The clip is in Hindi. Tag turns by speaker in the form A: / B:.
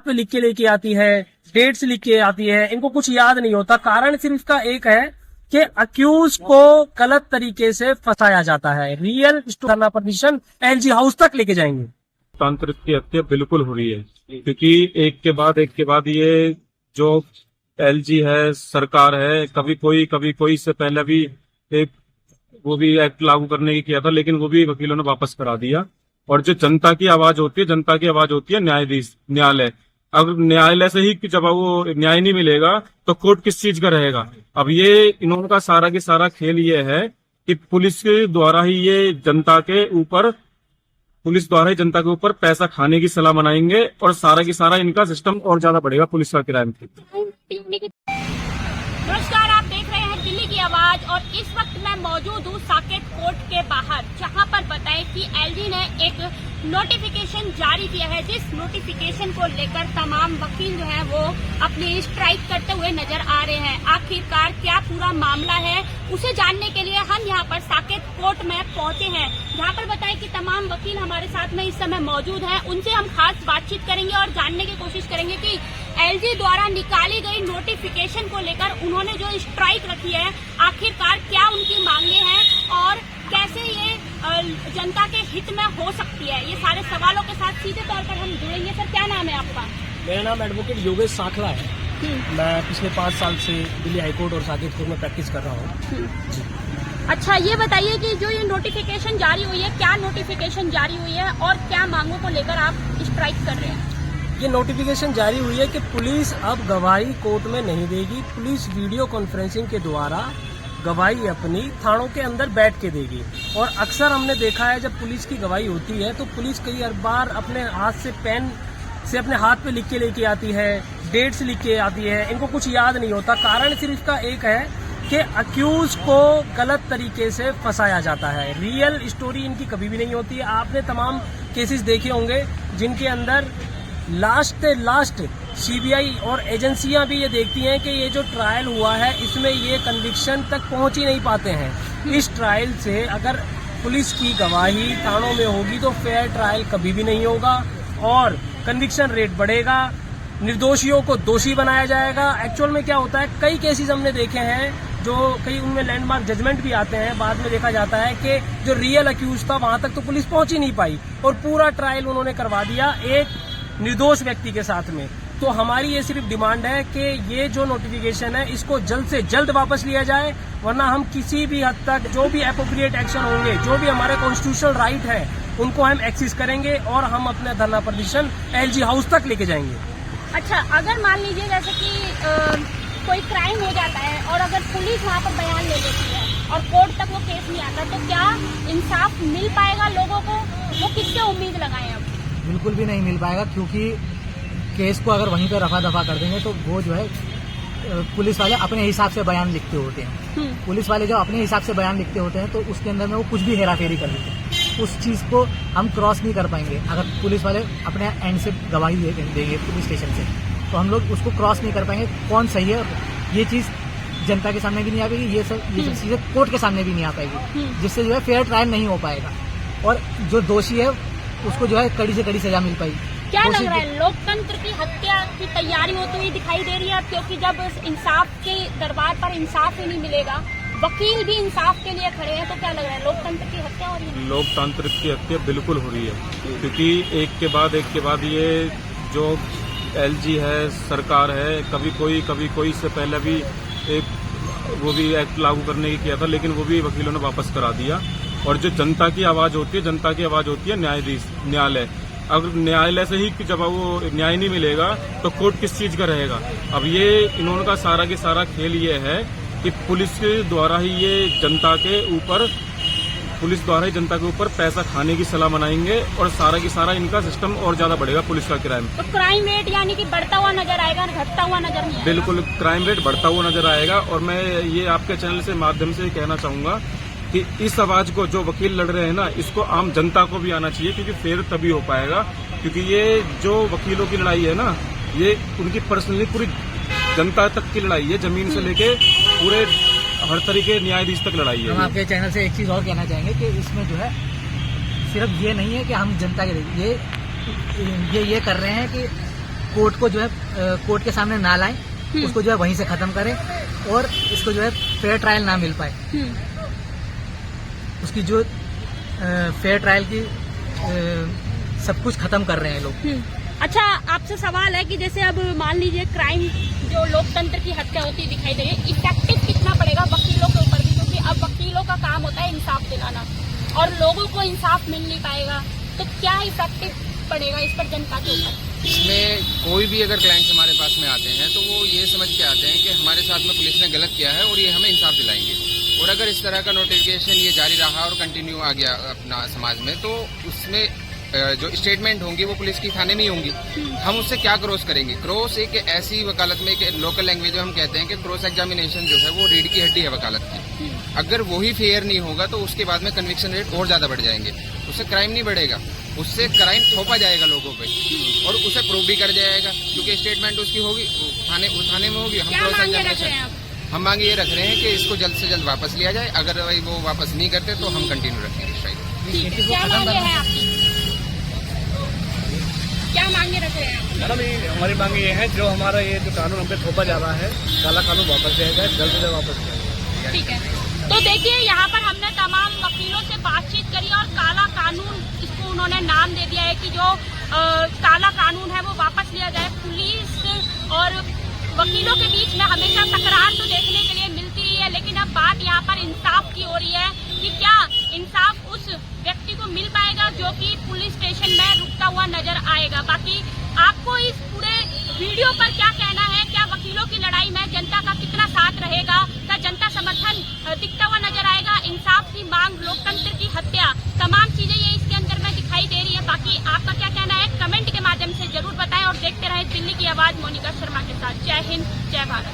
A: पे लिख के लेके आती है, डेट्स लिख के आती है, इनको कुछ याद नहीं होता। कारण सिर्फ इसका एक है कि अक्यूज को गलत तरीके से फंसाया जाता है। रियल धरना प्रदर्शन एलजी हाउस तक लेके जाएंगे।
B: लोकतांत्रिक की हत्या बिल्कुल हो रही है, क्योंकि एक के बाद ये जो एलजी है, सरकार है, कभी कोई इससे पहले भी एक वो भी एक्ट लागू करने की किया था, लेकिन वो भी वकीलों ने वापस करा दिया। और जो जनता की आवाज होती है न्यायालय। अगर न्यायालय से ही जब वो न्याय नहीं मिलेगा तो कोर्ट किस चीज का रहेगा। अब ये इन्होंने सारा की सारा खेल ये है कि पुलिस द्वारा ही जनता के ऊपर पैसा खाने की सलाह बनाएंगे और सारा की सारा इनका सिस्टम और ज्यादा बढ़ेगा पुलिस का क्राइम।
C: नमस्कार, आप देख रहे हैं दिल्ली की आवाज और इस वक्त मैं मौजूद हूँ साकेत कोर्ट के बाहर, जहां पर बताएं कि एलजी ने एक नोटिफिकेशन जारी किया है, जिस नोटिफिकेशन को लेकर तमाम वकील जो है वो अपनी स्ट्राइक करते हुए नजर आ रहे हैं। आखिरकार क्या पूरा मामला है, उसे जानने के लिए हम यहाँ पर साकेत कोर्ट में पहुंचे हैं, जहाँ पर बताएं कि तमाम वकील हमारे साथ में इस समय मौजूद हैं। उनसे हम खास बातचीत करेंगे और जानने की कोशिश करेंगे कि एलजी द्वारा निकाली गई नोटिफिकेशन को लेकर उन्होंने जो स्ट्राइक रखी है, आखिरकार क्या उनकी मांगे हैं और कैसे ये जनता के हित में हो सकती है। ये सारे सवालों के साथ सीधे तौर पर हम जुड़ेंगे। सर, क्या नाम है आपका?
A: मेरा नाम एडवोकेट योगेश साखला है। मैं पिछले 5 साल से दिल्ली हाईकोर्ट और साकेत कोर्ट में प्रैक्टिस कर रहा हूँ।
C: अच्छा, ये बताइए कि जो ये नोटिफिकेशन जारी हुई है, क्या नोटिफिकेशन जारी हुई है और क्या मांगों को लेकर आप स्ट्राइक कर रहे हैं?
A: ये नोटिफिकेशन जारी हुई है कि पुलिस अब गवाही कोर्ट में नहीं देगी। पुलिस वीडियो कॉन्फ्रेंसिंग के द्वारा गवाही अपनी थानों के अंदर बैठ के देगी। और अक्सर हमने देखा है जब पुलिस की गवाही होती है तो पुलिस कई बार अपने हाथ से पेन से अपने हाथ पे लिख के लेके आती है, डेट्स लिख के आती है, इनको कुछ याद नहीं होता। कारण सिर्फ इसका एक है कि अक्यूज को गलत तरीके से फंसाया जाता है। रियल स्टोरी इनकी कभी भी नहीं होती है। आपने तमाम केसेस देखे होंगे जिनके अंदर लास्ट सीबीआई और एजेंसियां भी ये देखती हैं कि ये जो ट्रायल हुआ है इसमें ये कन्विक्शन तक पहुंच ही नहीं पाते हैं। इस ट्रायल से अगर पुलिस की गवाही थानों में होगी तो फेयर ट्रायल कभी भी नहीं होगा और कन्विक्शन रेट बढ़ेगा, निर्दोषियों को दोषी बनाया जाएगा। एक्चुअल में क्या होता है, कई केसेस हमने देखे हैं जो कई उनमें लैंडमार्क जजमेंट भी आते हैं। बाद में देखा जाता है कि जो रियल अक्यूज था वहां तक तो पुलिस पहुंच ही नहीं पाई और पूरा ट्रायल उन्होंने करवा दिया एक निर्दोष व्यक्ति के साथ में। तो हमारी ये सिर्फ डिमांड है कि ये जो नोटिफिकेशन है इसको जल्द से जल्द वापस लिया जाए, वरना हम किसी भी हद तक जो भी एप्रोप्रिएट एक्शन होंगे, जो भी हमारे कॉन्स्टिट्यूशनल राइट है उनको हम एक्सेस करेंगे और हम अपना धरना प्रदर्शन एलजी हाउस तक लेके जाएंगे।
C: अच्छा, अगर मान लीजिए जैसे कि कोई क्राइम हो जाता है और अगर पुलिस वहाँ पर बयान ले लेती है और कोर्ट तक वो केस नहीं आता, तो क्या इंसाफ मिल पाएगा लोगों को? वो किससे उम्मीद लगाएं अब?
D: बिल्कुल भी नहीं मिल पाएगा, क्योंकि केस को अगर वहीं पर रफा दफा कर देंगे तो वो जो है पुलिस वाले अपने हिसाब से बयान लिखते होते हैं। पुलिस वाले जब अपने हिसाब से बयान लिखते होते हैं तो उसके अंदर में वो कुछ भी हेराफेरी कर देते हैं। उस चीज को हम क्रॉस नहीं कर पाएंगे। अगर पुलिस वाले अपने एंड से गवाही देंगे पुलिस स्टेशन से तो हम लोग उसको क्रॉस नहीं कर पाएंगे कौन सही है। ये चीज जनता के सामने भी नहीं आ पाएगी, ये सब चीजें कोर्ट के सामने भी नहीं आ पाएगी, जिससे जो है फेयर ट्रायल नहीं हो पाएगा और जो दोषी है उसको जो है कड़ी से कड़ी सजा मिल पाएगी।
C: क्या लग रहा है, लोकतंत्र की हत्या की तैयारी होती हुई दिखाई दे रही है? क्योंकि जब इंसाफ के दरबार पर इंसाफ ही नहीं मिलेगा, वकील भी इंसाफ के लिए खड़े हैं, तो क्या लग रहा है लोकतंत्र की हत्या हो रही है?
B: लोकतंत्र की हत्या बिल्कुल हो रही है, क्योंकि एक के बाद ये जो एलजी है, सरकार है, कभी कोई इससे पहले भी एक वो भी एक्ट लागू करने की किया था, लेकिन वो भी वकीलों ने वापस करा दिया। और जो जनता की आवाज होती है न्यायालय। अगर न्यायालय से ही जब वो न्याय नहीं मिलेगा तो कोर्ट किस चीज का रहेगा। अब ये इन्होंने सारा की सारा खेल ये है कि पुलिस द्वारा ही जनता के ऊपर पैसा खाने की सलाह बनाएंगे और सारा की सारा इनका सिस्टम और ज्यादा बढ़ेगा पुलिस का क्राइम।
C: तो क्राइम रेट यानी कि बढ़ता हुआ नजर आएगा, घटता हुआ नजर नहीं आएगा? बिल्कुल,
B: क्राइम रेट बढ़ता हुआ नजर आएगा। और मैं ये आपके चैनल से माध्यम से कहना चाहूंगा कि इस आवाज को जो वकील लड़ रहे हैं ना, इसको आम जनता को भी आना चाहिए, क्योंकि फेयर तभी हो पाएगा। क्योंकि ये जो वकीलों की लड़ाई है ना, ये उनकी पर्सनली पूरी जनता तक की लड़ाई है, जमीन से लेके पूरे हर तरीके न्यायाधीश तक लड़ाई है।
D: हम आपके चैनल से एक चीज और कहना चाहेंगे कि इसमें जो है सिर्फ ये नहीं है कि हम जनता के ये कर रहे हैं कि कोर्ट को जो है कोर्ट के सामने ना लाएं, उसको जो है वहीं से खत्म करें और इसको जो है फेयर ट्रायल ना मिल पाए। उसकी जो फेयर ट्रायल की सब कुछ खत्म कर रहे हैं लोग।
C: अच्छा, आपसे सवाल है कि जैसे अब मान लीजिए क्राइम जो लोकतंत्र की हत्या होती दिखाई दे रही है, इफेक्टिव कितना पड़ेगा वकीलों के ऊपर भी, क्योंकि अब वकीलों का काम होता है इंसाफ दिलाना और लोगों को इंसाफ मिल नहीं पाएगा, तो क्या इफेक्टिव पड़ेगा इस पर जनता के ऊपर?
E: इसमें कोई भी अगर क्लाइंट्स हमारे पास में आते हैं तो वो ये समझ के आते हैं कि हमारे साथ में पुलिस ने गलत किया है और ये हमें इंसाफ दिलाएंगे। और अगर इस तरह का नोटिफिकेशन ये जारी रहा और कंटिन्यू आ गया अपना समाज में, तो उसमें जो स्टेटमेंट होंगी वो पुलिस की थाने में ही होंगी। हम उससे क्या क्रॉस करेंगे? क्रॉस एक ऐसी वकालत में, एक लोकल लैंग्वेज में हम कहते हैं कि क्रॉस एग्जामिनेशन जो है वो रीढ़ की हड्डी है वकालत की। अगर वही फेयर नहीं होगा तो उसके बाद में कन्विक्शन रेट और ज्यादा बढ़ जाएंगे, उससे क्राइम नहीं बढ़ेगा, उससे क्राइम थोपा जाएगा लोगों पे और उसे प्रूव भी कर जाएगा, क्योंकि स्टेटमेंट उसकी होगी थाने में होगी। हम क्रॉस एग्जामिनेशन हम मांगे ये रख रहे हैं कि इसको जल्द से जल्द वापस लिया जाए। अगर भाई वो वापस नहीं करते तो हम कंटिन्यू रखेंगे स्ट्राइक।
C: क्या मांगे हैं आपकी? क्या मांगे रख रहे हैं आप?
A: मैडम, हमारी मांग ये है, जो हमारा ये जो कानून हम पे थोपा जा रहा है, काला कानून वापस दिया जाए, जल्द से जल्द वापस दिया जाए।
C: ठीक है, तो देखिए यहाँ पर हमने तमाम वकीलों से बातचीत करी और काला कानून, इसको उन्होंने नाम दे दिया है कि जो काला कानून है वो वापस लिया जाए। पुलिस और वकीलों के बीच में हमेशा तकरार तो देखने के लिए मिलती ही है, लेकिन अब बात यहाँ पर इंसाफ की हो रही है कि क्या इंसाफ उस व्यक्ति को मिल पाएगा जो कि पुलिस स्टेशन में रुकता हुआ नजर आएगा। बाकी आपको इस पूरे वीडियो पर क्या कहना है? क्या वकीलों की लड़ाई में जनता का कितना साथ रहेगा? क्या जनता समर्थन दिखता हुआ नजर आएगा? इंसाफ की मांग, लोकतंत्र की हत्या, तमाम चीजें ये इसके अंदर में दिखाई दे रही है। बाकी आपका क्या कहना है? कमेंट के माध्यम से जरूर बताएं और देखते रहे दिल्ली की आवाज मोनिका शर्मा के साथ। जय हिंद, जय भारत।